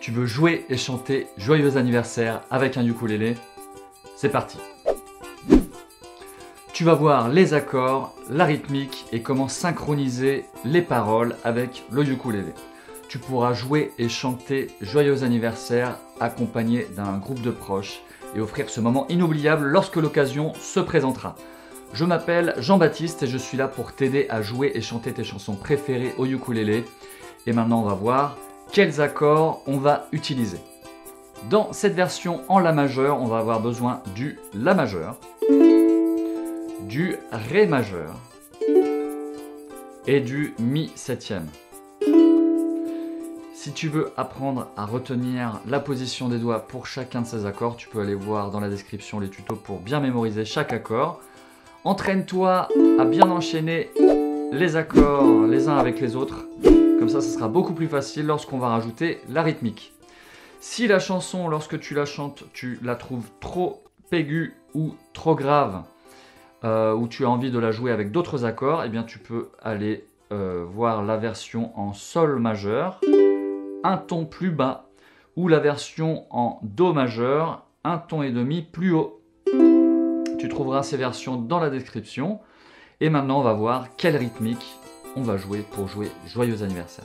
Tu veux jouer et chanter joyeux anniversaire avec un ukulélé? C'est parti! Tu vas voir les accords, la rythmique et comment synchroniser les paroles avec le ukulélé. Tu pourras jouer et chanter joyeux anniversaire accompagné d'un groupe de proches et offrir ce moment inoubliable lorsque l'occasion se présentera. Je m'appelle Jean-Baptiste et je suis là pour t'aider à jouer et chanter tes chansons préférées au ukulélé. Et maintenant on va voir quels accords on va utiliser. Dans cette version en La majeur, on va avoir besoin du La majeur, du Ré majeur et du Mi septième. Si tu veux apprendre à retenir la position des doigts pour chacun de ces accords, tu peux aller voir dans la description les tutos pour bien mémoriser chaque accord. Entraîne-toi à bien enchaîner les accords les uns avec les autres. Comme ça, ce sera beaucoup plus facile lorsqu'on va rajouter la rythmique. Si la chanson, lorsque tu la chantes, tu la trouves trop aiguë ou trop grave, ou tu as envie de la jouer avec d'autres accords, eh bien tu peux aller voir la version en Sol majeur, un ton plus bas, ou la version en Do majeur, un ton et demi plus haut. Tu trouveras ces versions dans la description. Et maintenant, on va voir quelle rythmique on va jouer pour jouer joyeux anniversaire.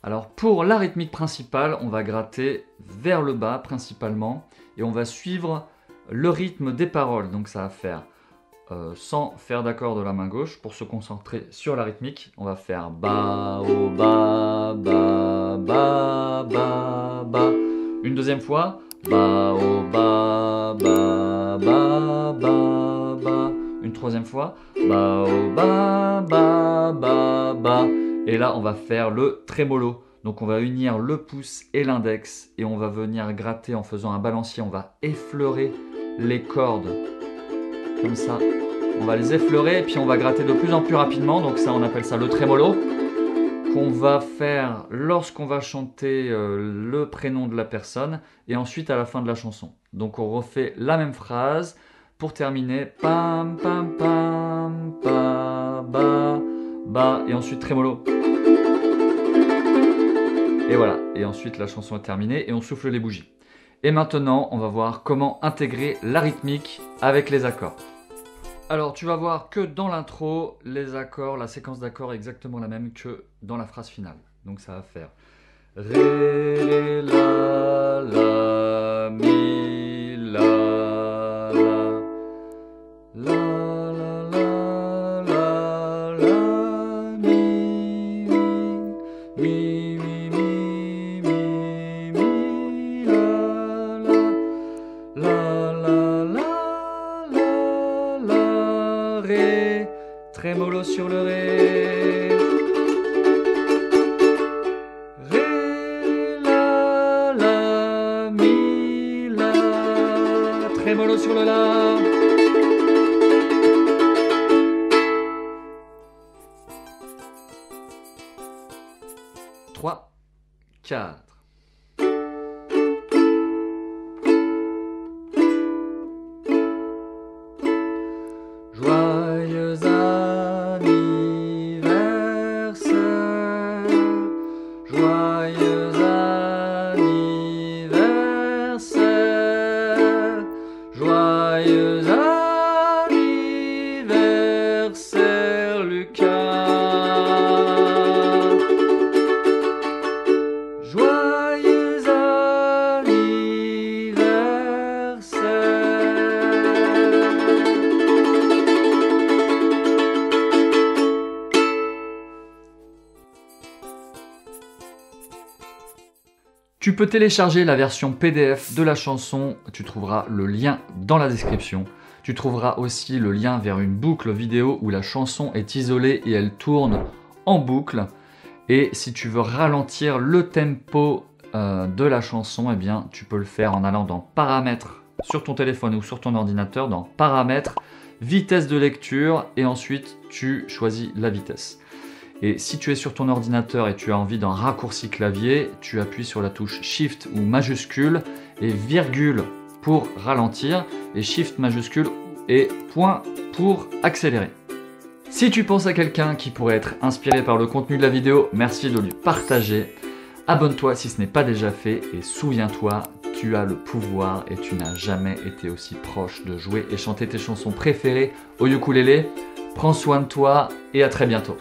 Alors pour la rythmique principale, on va gratter vers le bas principalement et on va suivre le rythme des paroles. Donc ça va faire sans faire d'accord de la main gauche pour se concentrer sur la rythmique. On va faire ba, oh, ba, ba, ba, ba, ba. Une deuxième fois, ba, oh, ba, ba, ba, ba, ba. Une troisième fois, ba, oh, ba, ba, ba, ba. Et là, on va faire le trémolo. Donc on va unir le pouce et l'index et on va venir gratter en faisant un balancier. On va effleurer les cordes comme ça. On va les effleurer et puis on va gratter de plus en plus rapidement. Donc ça, on appelle ça le trémolo. Qu'on va faire lorsqu'on va chanter le prénom de la personne et ensuite à la fin de la chanson. Donc on refait la même phrase pour terminer. Pam, pam, pam, pa, ba, ba. Et ensuite trémolo. Et voilà, et ensuite la chanson est terminée et on souffle les bougies. Et maintenant, on va voir comment intégrer la rythmique avec les accords. Alors, tu vas voir que dans l'intro, les accords, la séquence d'accords est exactement la même que dans la phrase finale. Donc ça va faire Ré, La, La, Mi, La, La, La, La, La, La, Mi, Mi, Mi, Mi, Mi, Mi, La, La, La, La, La, La, Ré, trémolo sur le Ré. Ré, La, La, Mi, La, trémolo sur le La. Trois, 4. Joyeux anniversaire, joyeux anniversaire, joyeux anniversaire Lucas. Joyeux Tu peux télécharger la version PDF de la chanson, tu trouveras le lien dans la description. Tu trouveras aussi le lien vers une boucle vidéo où la chanson est isolée et elle tourne en boucle. Et si tu veux ralentir le tempo de la chanson, eh bien, tu peux le faire en allant dans Paramètres sur ton téléphone ou sur ton ordinateur, dans Paramètres, vitesse de lecture et ensuite tu choisis la vitesse. Et si tu es sur ton ordinateur et tu as envie d'un raccourci clavier, tu appuies sur la touche Shift ou majuscule et virgule pour ralentir et Shift majuscule et point pour accélérer. Si tu penses à quelqu'un qui pourrait être inspiré par le contenu de la vidéo, merci de lui partager. Abonne-toi si ce n'est pas déjà fait et souviens-toi, tu as le pouvoir et tu n'as jamais été aussi proche de jouer et chanter tes chansons préférées au ukulélé. Prends soin de toi et à très bientôt.